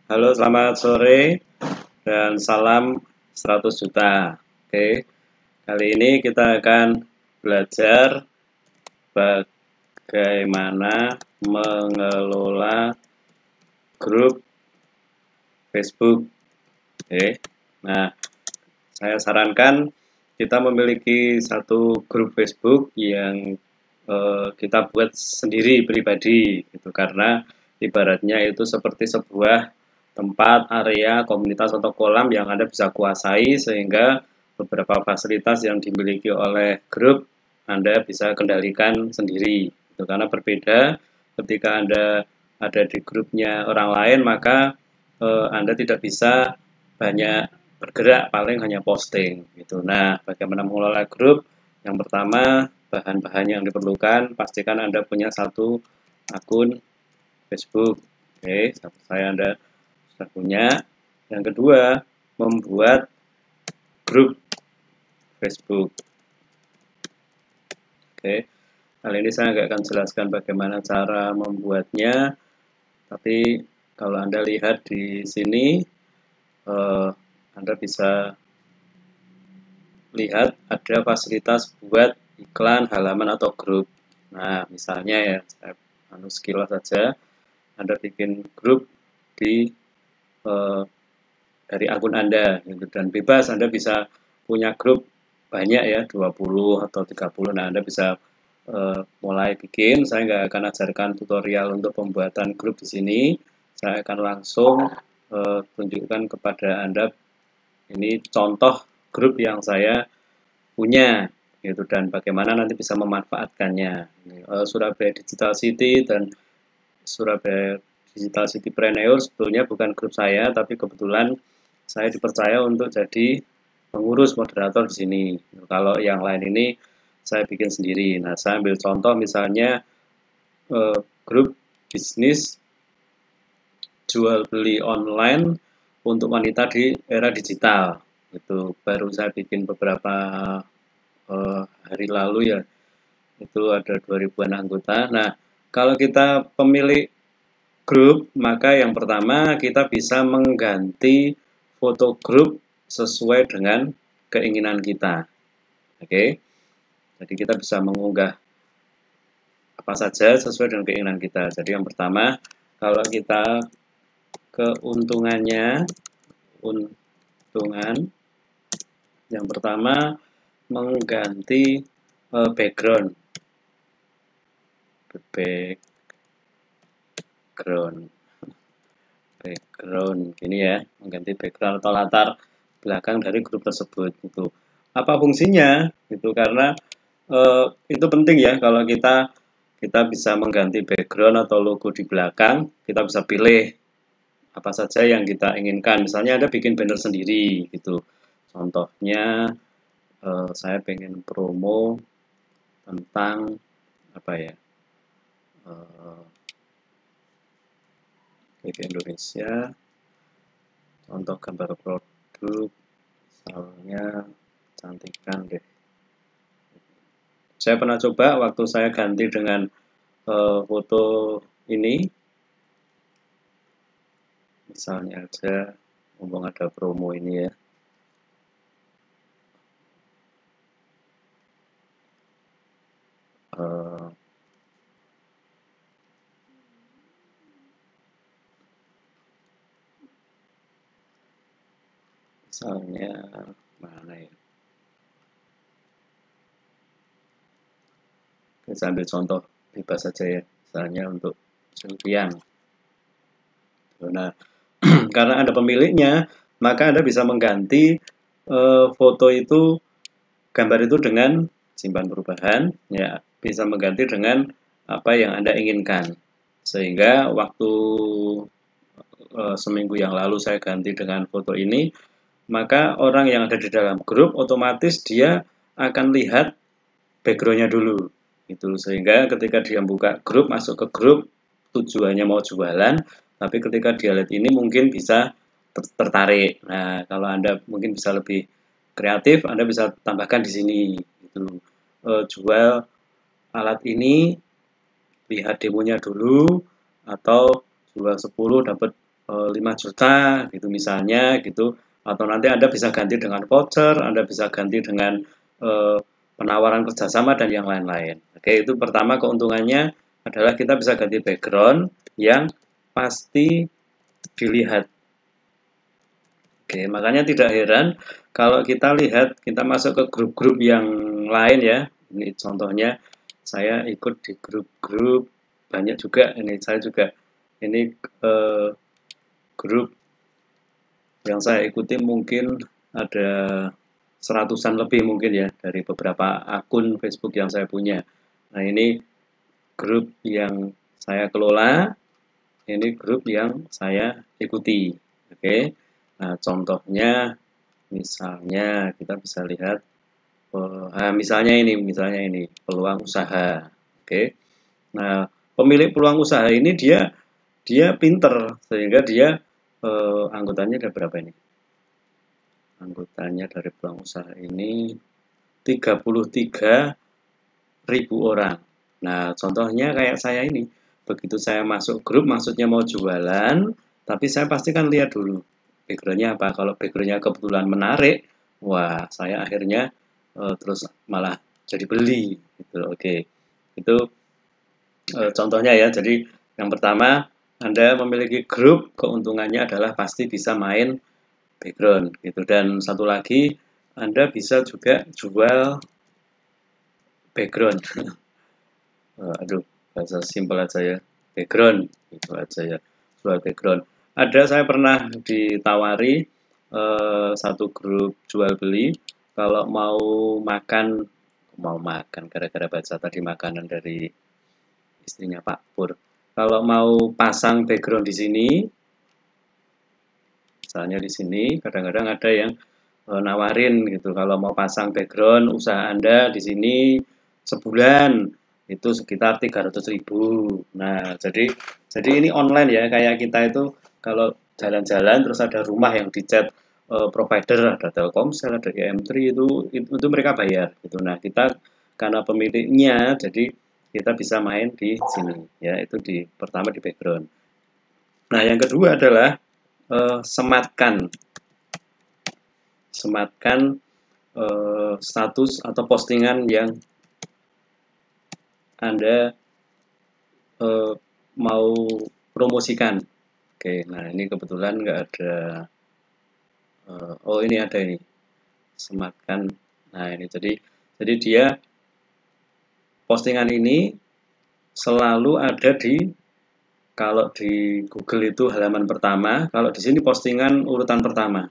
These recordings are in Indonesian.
Halo, selamat sore dan salam 100 juta. Oke, kali ini kita akan belajar bagaimana mengelola grup Facebook. Oke, nah, saya sarankan kita memiliki satu grup Facebook yang kita buat sendiri pribadi, gitu, karena ibaratnya itu seperti sebuah tempat, area, komunitas atau kolam yang Anda bisa kuasai sehingga beberapa fasilitas yang dimiliki oleh grup Anda bisa kendalikan sendiri. Itu karena berbeda ketika Anda ada di grupnya orang lain, maka Anda tidak bisa banyak bergerak, paling hanya posting gitu. Nah, bagaimana mengelola grup? Yang pertama, bahan-bahan yang diperlukan, pastikan Anda punya satu akun Facebook. Oke, saya Anda sudah punya. Yang kedua, membuat grup Facebook. Oke, kali ini saya nggak akan jelaskan bagaimana cara membuatnya, tapi kalau Anda lihat di sini, Anda bisa lihat ada fasilitas buat iklan, halaman, atau grup. Nah, misalnya ya, saya sekilas saja, Anda bikin grup di dari akun Anda, gitu. Dan bebas Anda bisa punya grup banyak ya, 20 atau 30. Nah, Anda bisa mulai bikin. Saya nggak akan ajarkan tutorial untuk pembuatan grup di sini. Saya akan langsung tunjukkan kepada Anda ini contoh grup yang saya punya, gitu, dan bagaimana nanti bisa memanfaatkannya. Surabaya Digital City dan Surabaya Digital Citypreneur sebetulnya bukan grup saya, tapi kebetulan saya dipercaya untuk jadi pengurus moderator di sini. Kalau yang lain ini saya bikin sendiri. Nah, saya ambil contoh misalnya grup bisnis jual beli online untuk wanita di era digital. Itu baru saya bikin beberapa hari lalu ya. Itu ada 2000-an anggota. Nah, kalau kita pemilik grup, maka yang pertama kita bisa mengganti foto grup sesuai dengan keinginan kita. Oke, jadi kita bisa mengunggah apa saja sesuai dengan keinginan kita. Jadi yang pertama, kalau kita keuntungan, yang pertama mengganti background gini ya, mengganti background atau latar belakang dari grup tersebut. Itu apa fungsinya? Itu karena itu penting ya, kalau kita bisa mengganti background atau logo di belakang, kita bisa pilih apa saja yang kita inginkan. Misalnya Anda bikin banner sendiri gitu. Contohnya saya pengen promo tentang apa ya? Di Indonesia, contoh gambar produk, misalnya cantikan deh. Saya pernah coba waktu saya ganti dengan foto ini, misalnya aja, ngomong ada promo ini ya. Misalnya mana ya? Saya ambil contoh bebas saja ya, misalnya untuk Sylvian. Nah, karena Anda pemiliknya, maka Anda bisa mengganti foto itu, gambar itu dengan simpan perubahan, ya, bisa mengganti dengan apa yang Anda inginkan. Sehingga waktu seminggu yang lalu saya ganti dengan foto ini, maka orang yang ada di dalam grup otomatis dia akan lihat backgroundnya dulu. Itu sehingga ketika dia buka grup, masuk ke grup, tujuannya mau jualan, tapi ketika dia lihat ini mungkin bisa tertarik. Nah, kalau Anda mungkin bisa lebih kreatif, Anda bisa tambahkan di sini. Itu jual alat ini, lihat demonya dulu, atau jual 10 dapat 5 juta gitu misalnya gitu, atau nanti Anda bisa ganti dengan voucher, Anda bisa ganti dengan penawaran kerjasama dan yang lain-lain. Oke, itu pertama keuntungannya adalah kita bisa ganti background yang pasti dilihat. Oke, makanya tidak heran kalau kita lihat, kita masuk ke grup-grup yang lain ya. Ini contohnya saya ikut di grup-grup banyak juga. Ini saya juga ini grup yang saya ikuti mungkin ada seratusan lebih mungkin ya dari beberapa akun Facebook yang saya punya. Nah, ini grup yang saya kelola, ini grup yang saya ikuti. Oke. Nah, contohnya misalnya kita bisa lihat misalnya ini peluang usaha. Oke. Nah, pemilik peluang usaha ini dia pinter sehingga dia anggotanya ada berapa ini? Anggotanya dari peluang usaha ini 33.000 orang. Nah, contohnya kayak saya ini. Begitu saya masuk grup, maksudnya mau jualan, tapi saya pastikan lihat dulu backgroundnya apa. Kalau backgroundnya kebetulan menarik, wah, saya akhirnya terus malah jadi beli. Gitu. Oke, itu contohnya ya. Jadi yang pertama, Anda memiliki grup, keuntungannya adalah pasti bisa main background. Gitu. Dan satu lagi, Anda bisa juga jual background. Aduh, bahasa simpel aja ya, background itu aja ya, jual background. Saya pernah ditawari satu grup jual beli kalau mau makan gara-gara baca tadi makanan dari istrinya Pak Pur. Kalau mau pasang background di sini, misalnya di sini kadang-kadang ada yang nawarin gitu, kalau mau pasang background usaha Anda di sini sebulan itu sekitar 300.000. Nah, jadi ini online ya, kayak kita itu kalau jalan-jalan terus ada rumah yang dicat provider, ada Telkomsel, ada IM3 itu mereka bayar gitu. Nah, kita karena pemiliknya jadi kita bisa main di sini ya, itu di pertama di background. Nah, yang kedua adalah sematkan status atau postingan yang Anda mau promosikan. Oke, nah ini kebetulan nggak ada. Oh, ini ada ini. Sematkan. Nah, ini jadi dia postingan ini selalu ada kalau di Google itu halaman pertama, kalau di sini postingan urutan pertama.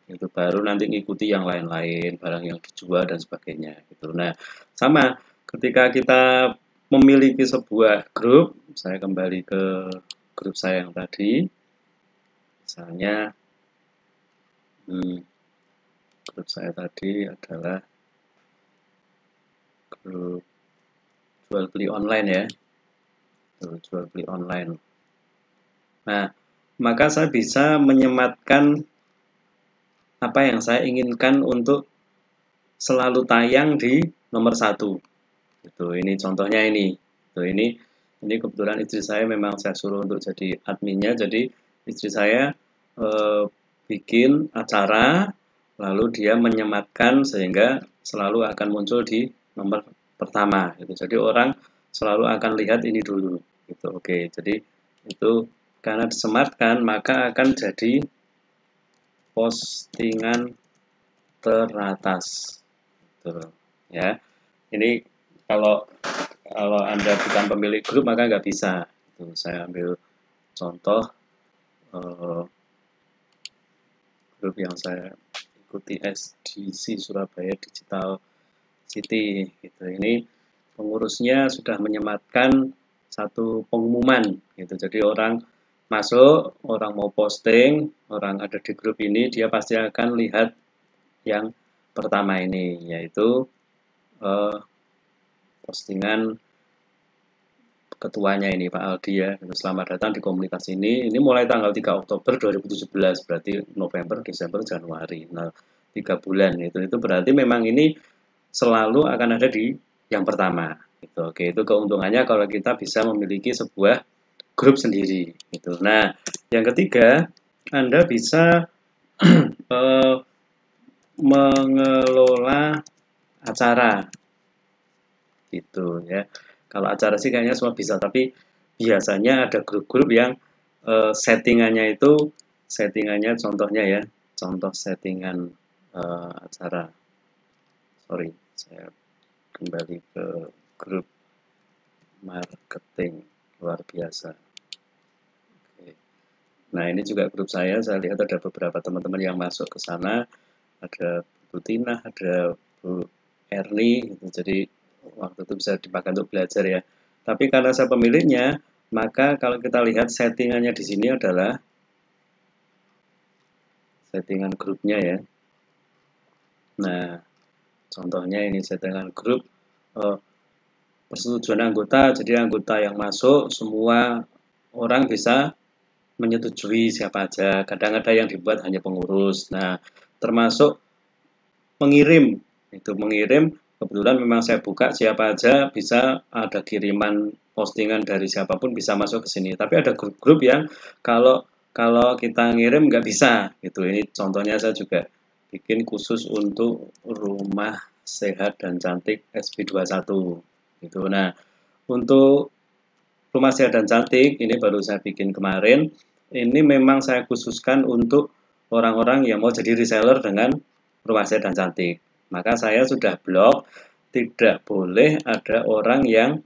Itu baru nanti ngikuti yang lain-lain, barang yang dijual dan sebagainya gitu. Nah, sama ketika kita memiliki sebuah grup, saya kembali ke grup saya yang tadi, misalnya grup saya tadi adalah grup jual beli online ya, jual beli online. Nah, maka saya bisa menyematkan apa yang saya inginkan untuk selalu tayang di nomor 1. Itu ini contohnya ini. Tuh, ini kebetulan istri saya memang saya suruh untuk jadi adminnya, jadi istri saya bikin acara lalu dia menyematkan sehingga selalu akan muncul di nomor pertama gitu. Jadi orang selalu akan lihat ini dulu gitu. Oke, jadi itu karena disematkan maka akan jadi postingan teratas gitu ya. Ini kalau Anda bukan pemilik grup maka nggak bisa. Tuh, saya ambil contoh grup yang saya ikuti SDC Surabaya Digital City gitu. Ini pengurusnya sudah menyematkan satu pengumuman gitu. Jadi orang masuk, orang mau posting, orang ada di grup ini, dia pasti akan lihat yang pertama ini, yaitu postingan ketuanya ini Pak Aldi ya. Selamat datang di komunitas ini. Ini mulai tanggal 3 Oktober 2017, berarti November, Desember, Januari. Nah, 3 bulan itu berarti memang ini selalu akan ada di yang pertama. Gitu. Oke, itu keuntungannya kalau kita bisa memiliki sebuah grup sendiri gitu. Nah, yang ketiga, Anda bisa mengelola acara gitu ya. Kalau acara sih kayaknya semua bisa, tapi biasanya ada grup-grup yang settingannya contohnya ya, contoh settingan acara. Sorry, saya kembali ke grup marketing luar biasa. Oke. Nah, ini juga grup saya lihat ada beberapa teman-teman yang masuk ke sana, ada Bu Tina, ada Bu Erni gitu. Jadi waktu itu bisa dipakai untuk belajar ya. Tapi karena saya pemiliknya, maka kalau kita lihat settingannya di sini adalah settingan grupnya ya. Nah, contohnya ini settingan grup persetujuan anggota. Jadi anggota yang masuk semua orang bisa menyetujui siapa aja. Kadang ada yang dibuat hanya pengurus. Nah, termasuk mengirim. Itu mengirim, kebetulan memang saya buka siapa aja bisa ada kiriman postingan dari siapapun bisa masuk ke sini. Tapi ada grup-grup yang kalau kita ngirim nggak bisa gitu. Ini contohnya saya juga bikin khusus untuk rumah sehat dan cantik SP21 gitu. Nah, untuk rumah sehat dan cantik ini baru saya bikin kemarin. Ini memang saya khususkan untuk orang-orang yang mau jadi reseller dengan rumah sehat dan cantik. Maka saya sudah blok, tidak boleh ada orang yang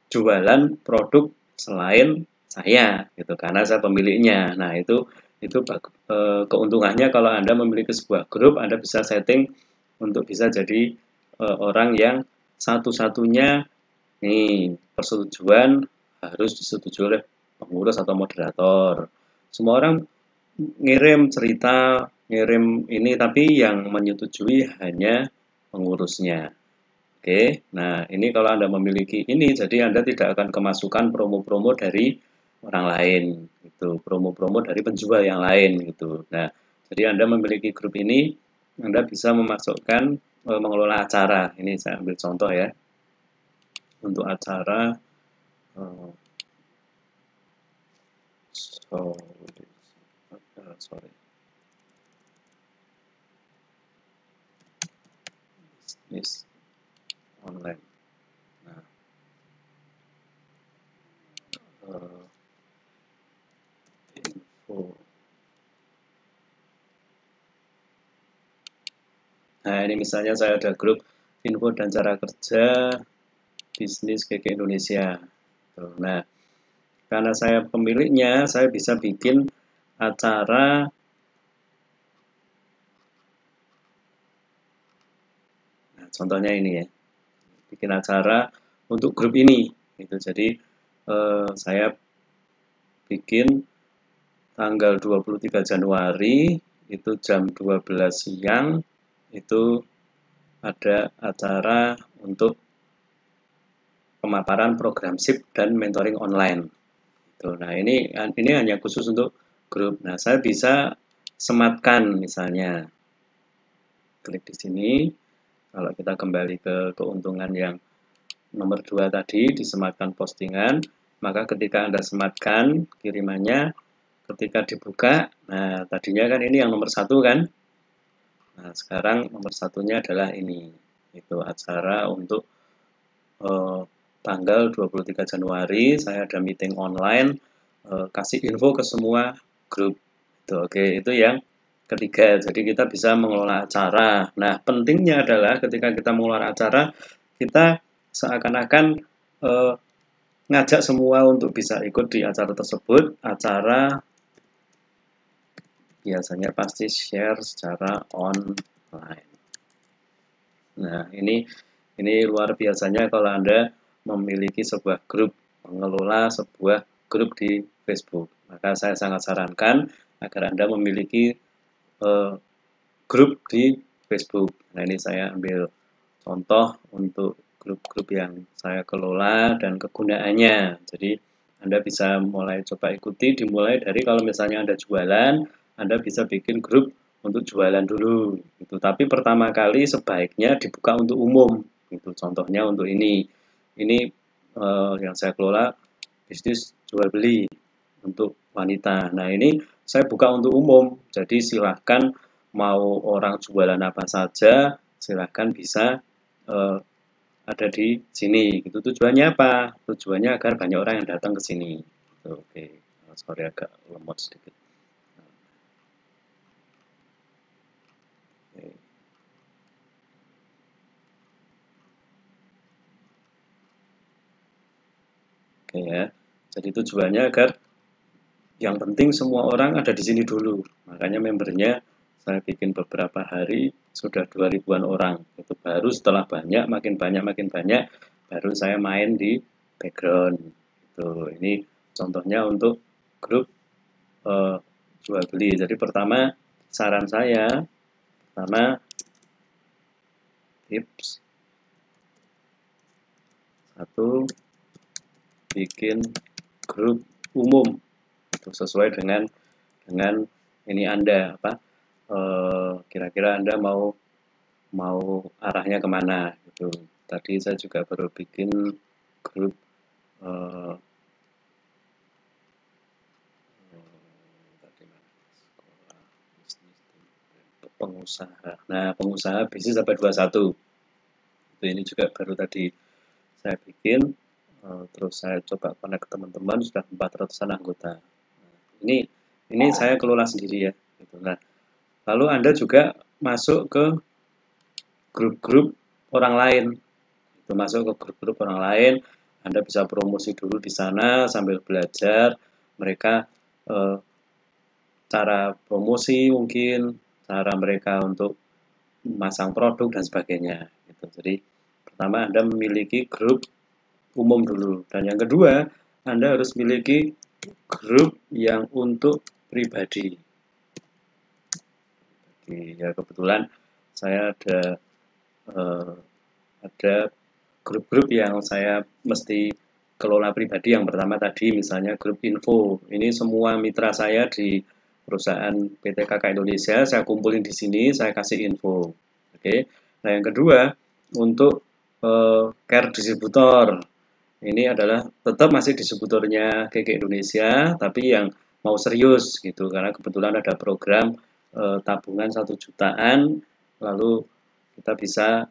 jualan produk selain saya gitu, karena saya pemiliknya. Nah, itu keuntungannya kalau Anda memiliki sebuah grup, Anda bisa setting untuk bisa jadi orang yang satu-satunya nih persetujuan harus disetujui oleh pengurus atau moderator. Semua orang ngirim cerita, ngirim ini, tapi yang menyetujui hanya pengurusnya. Oke, nah ini kalau Anda memiliki ini, jadi Anda tidak akan kemasukan promo-promo dari orang lain, gitu, promo-promo dari penjual yang lain, gitu. Nah, jadi Anda memiliki grup ini, Anda bisa memasukkan, mengelola acara. Ini saya ambil contoh ya, untuk acara, sorry, bisnis online. Nah, info. Nah, ini misalnya saya ada grup info dan cara kerja bisnis KK Indonesia. Nah, karena saya pemiliknya, saya bisa bikin acara contohnya ini ya, bikin acara untuk grup ini gitu. Jadi saya bikin tanggal 23 Januari itu jam 12 siang itu ada acara untuk pemaparan program SIP dan mentoring online. Nah, ini hanya khusus untuk grup. Nah, saya bisa sematkan misalnya. Klik di sini. Kalau kita kembali ke keuntungan yang nomor 2 tadi, disematkan postingan, maka ketika Anda sematkan kirimannya, ketika dibuka, nah tadinya kan ini yang nomor 1 kan, nah sekarang nomor 1-nya adalah ini, itu acara untuk tanggal 23 Januari, saya ada meeting online, kasih info ke semua grup. Oke, itu yang ketiga, jadi kita bisa mengelola acara. Nah, pentingnya adalah ketika kita mengelola acara, kita seakan-akan ngajak semua untuk bisa ikut di acara tersebut. Acara biasanya pasti share secara online. Nah, ini luar biasanya kalau Anda memiliki sebuah grup, mengelola sebuah grup di Facebook. Maka saya sangat sarankan agar Anda memiliki grup di Facebook. Nah, ini saya ambil contoh untuk grup-grup yang saya kelola dan kegunaannya. Jadi Anda bisa mulai coba ikuti, dimulai dari kalau misalnya Anda jualan, Anda bisa bikin grup untuk jualan dulu. Gitu. Tapi pertama kali sebaiknya dibuka untuk umum. Gitu. Contohnya untuk ini yang saya kelola bisnis jual beli untuk wanita. Nah, ini saya buka untuk umum, jadi silahkan mau orang jualan apa saja, silahkan bisa ada di sini. Gitu. Tujuannya apa? Tujuannya agar banyak orang yang datang ke sini. Gitu. Oke, sorry agak lemot sedikit. Oke. Oke ya. Jadi tujuannya agar yang penting semua orang ada di sini dulu. Makanya membernya saya bikin beberapa hari sudah 2000-an orang. Itu baru setelah makin banyak, baru saya main di background. Itu ini contohnya untuk grup jual beli. Jadi pertama saran saya, pertama tips satu, bikin grup umum itu sesuai dengan ini Anda apa kira-kira Anda mau arahnya kemana gitu. Tadi saya juga baru bikin grup pengusaha. Nah, pengusaha bisnis sampai 21. Itu ini juga baru tadi saya bikin. Terus saya coba connect ke teman-teman sudah 400-an anggota. Ini saya kelola sendiri ya. Gitu. Nah, lalu Anda juga masuk ke grup-grup orang lain. Itu masuk ke grup-grup orang lain, Anda bisa promosi dulu di sana sambil belajar mereka cara promosi mungkin, cara mereka untuk memasang produk dan sebagainya. Gitu. Jadi pertama Anda memiliki grup umum dulu, dan yang kedua Anda harus memiliki grup yang untuk pribadi. Ya kebetulan saya ada grup-grup yang saya mesti kelola pribadi. Yang pertama tadi misalnya grup info. Ini semua mitra saya di perusahaan PT KK Indonesia saya kumpulin di sini, saya kasih info. Oke. Nah, yang kedua untuk care distributor. Ini adalah tetap masih distributornya KK Indonesia, tapi yang mau serius gitu karena kebetulan ada program tabungan 1 jutaan, lalu kita bisa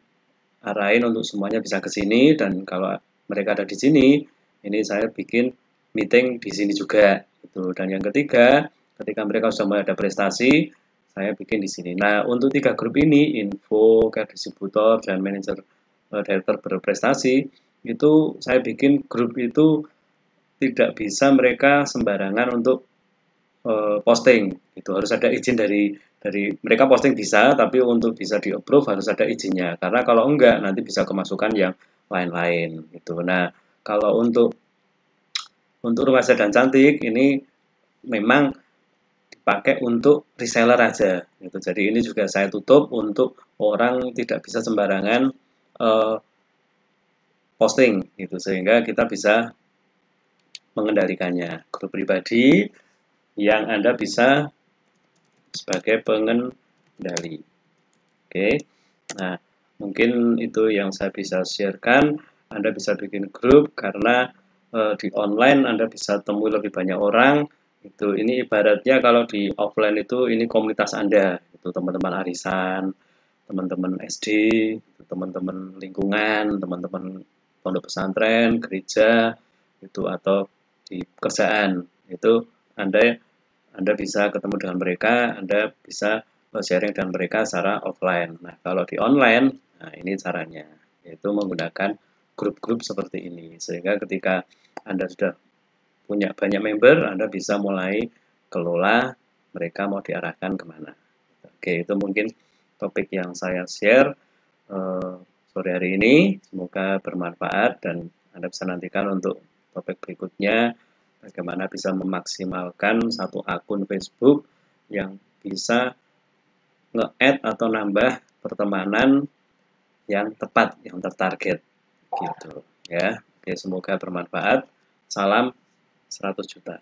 arahin untuk semuanya bisa ke sini, dan kalau mereka ada di sini, ini saya bikin meeting di sini juga gitu. Dan yang ketiga, ketika mereka sudah mulai ada prestasi, saya bikin di sini. Nah, untuk 3 grup ini, info, care distributor, dan manajer director berprestasi, itu saya bikin grup itu tidak bisa mereka sembarangan untuk posting. Itu harus ada izin dari mereka. Posting bisa, tapi untuk bisa di approve harus ada izinnya, karena kalau enggak nanti bisa kemasukan yang lain-lain gitu. Nah, kalau untuk remaja dan cantik ini memang dipakai untuk reseller aja gitu. Jadi ini juga saya tutup untuk orang tidak bisa sembarangan posting gitu, sehingga kita bisa mengendalikannya. Grup pribadi yang Anda bisa sebagai pengendali. Oke. Nah, mungkin itu yang saya bisa sharekan. Anda bisa bikin grup karena di online Anda bisa temui lebih banyak orang. Itu ini ibaratnya kalau di offline itu ini komunitas Anda, itu teman-teman arisan, teman-teman SD, teman-teman lingkungan, teman-teman pondok pesantren, gereja, itu atau di pekerjaan. Itu Anda bisa ketemu dengan mereka, Anda bisa sharing dengan mereka secara offline. Nah, kalau di online, nah ini caranya, yaitu menggunakan grup-grup seperti ini. Sehingga ketika Anda sudah punya banyak member, Anda bisa mulai kelola mereka mau diarahkan kemana. Oke, itu mungkin topik yang saya share sore hari ini. Semoga bermanfaat dan Anda bisa nantikan untuk topik berikutnya. Bagaimana bisa memaksimalkan satu akun Facebook yang bisa nge-add atau nambah pertemanan yang tepat, yang tertarget gitu ya. Oke, semoga bermanfaat. Salam 100 juta.